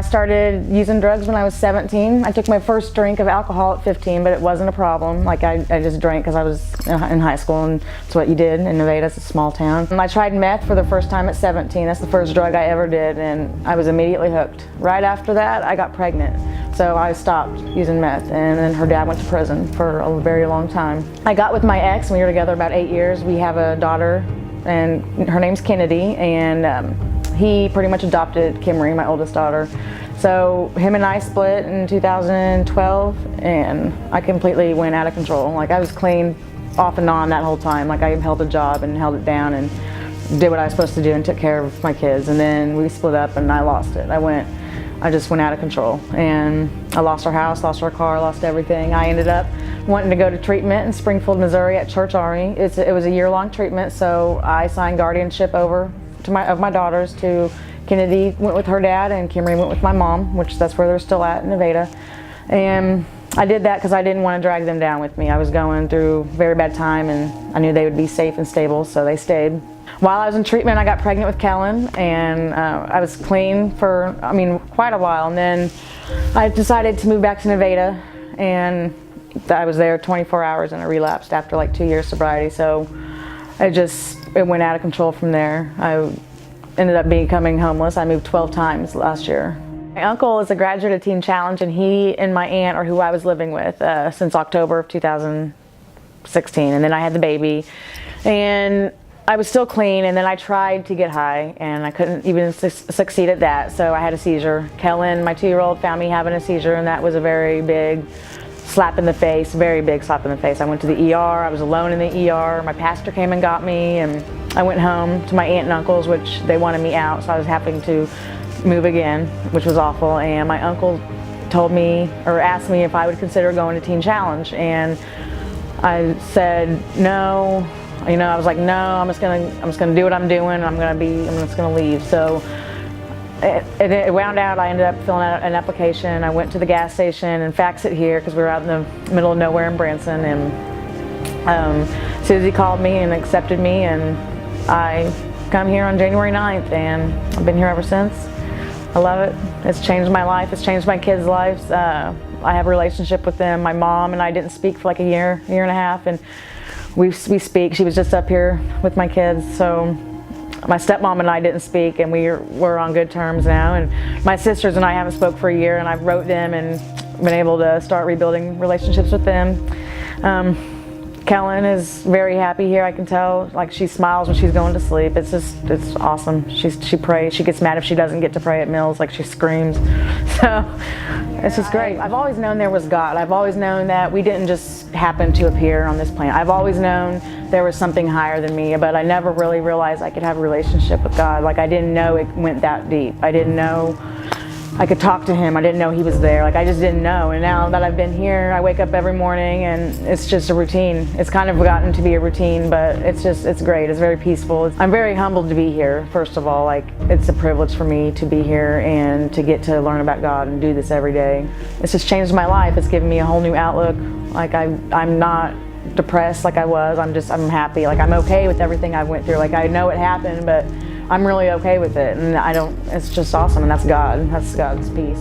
started using drugs when I was 17. I took my first drink of alcohol at 15, but it wasn't a problem. Like I just drank because I was in high school, and it's what you did in Nevada. It's a small town. And I tried meth for the first time at 17. That's the first drug I ever did, and I was immediately hooked. Right after that, I got pregnant. So I stopped using meth, and then her dad went to prison for a very long time. I got with my ex, and we were together about 8 years. We have a daughter, and her name's Kennedy, and he pretty much adopted Kimry, my oldest daughter. So him and I split in 2012, and I completely went out of control. Like I was clean off and on that whole time. Like I held a job and held it down and did what I was supposed to do and took care of my kids. And then we split up and I lost it. I just went out of control, and I lost our house, lost our car, lost everything. I ended up wanting to go to treatment in Springfield, Missouri at Church Army. It was a year-long treatment, so I signed guardianship over of my daughters to Kennedy. Went with her dad, and Kimry went with my mom, which that's where they're still at in Nevada. And I did that because I didn't want to drag them down with me. I was going through a very bad time, and I knew they would be safe and stable, so they stayed. While I was in treatment, I got pregnant with Kellen, and I was clean for, quite a while. And then I decided to move back to Nevada, and I was there 24 hours and I relapsed after like 2 years sobriety. So it went out of control from there. I ended up becoming homeless. I moved 12 times last year. My uncle is a graduate of Teen Challenge, and he and my aunt are who I was living with since October of 2016. And then I had the baby, and I was still clean, and then I tried to get high, and I couldn't even succeed at that, so I had a seizure. Kellen, my 2-year-old, found me having a seizure, and that was a very big slap in the face, very big slap in the face. I went to the ER, I was alone in the ER, my pastor came and got me, and I went home to my aunt and uncles, which they wanted me out, so I was having to move again, which was awful. And my uncle told me, or asked me if I would consider going to Teen Challenge, and I said no. I was like, no, I'm just gonna do what I'm doing. I'm just gonna leave. So it wound out. I ended up filling out an application. I went to the gas station and faxed it here because we were out in the middle of nowhere in Branson. And Susie called me and accepted me, and I come here on January 9th, and I've been here ever since. I love it. It's changed my life. It's changed my kids' lives. I have a relationship with them. My mom and I didn't speak for like a year and a half, and we speak. She was just up here with my kids, so my stepmom and I didn't speak, and we're on good terms now. And my sisters and I haven't spoke for a year, and I've wrote them and been able to start rebuilding relationships with them. Kellen is very happy here. I can tell, like, she smiles when she's going to sleep. It's awesome. She prays. She gets mad if she doesn't get to pray at meals, like she screams. So it's just great. I've always known there was God. I've always known that we didn't just happen to appear on this planet. I've always known there was something higher than me, but I never really realized I could have a relationship with God. Like, I didn't know it went that deep. I didn't know I could talk to him. I didn't know he was there. Like, I just didn't know. And now that I've been here, I wake up every morning and it's just a routine. It's kind of gotten to be a routine, but it's great. It's very peaceful. I'm very humbled to be here, first of all. Like, it's a privilege for me to be here and to get to learn about God and do this every day. It's just changed my life. It's given me a whole new outlook. Like, I'm not depressed like I was. I'm happy. Like, I'm okay with everything I went through. Like, I know it happened, but I'm really okay with it, and it's just awesome, and that's God. That's God's peace.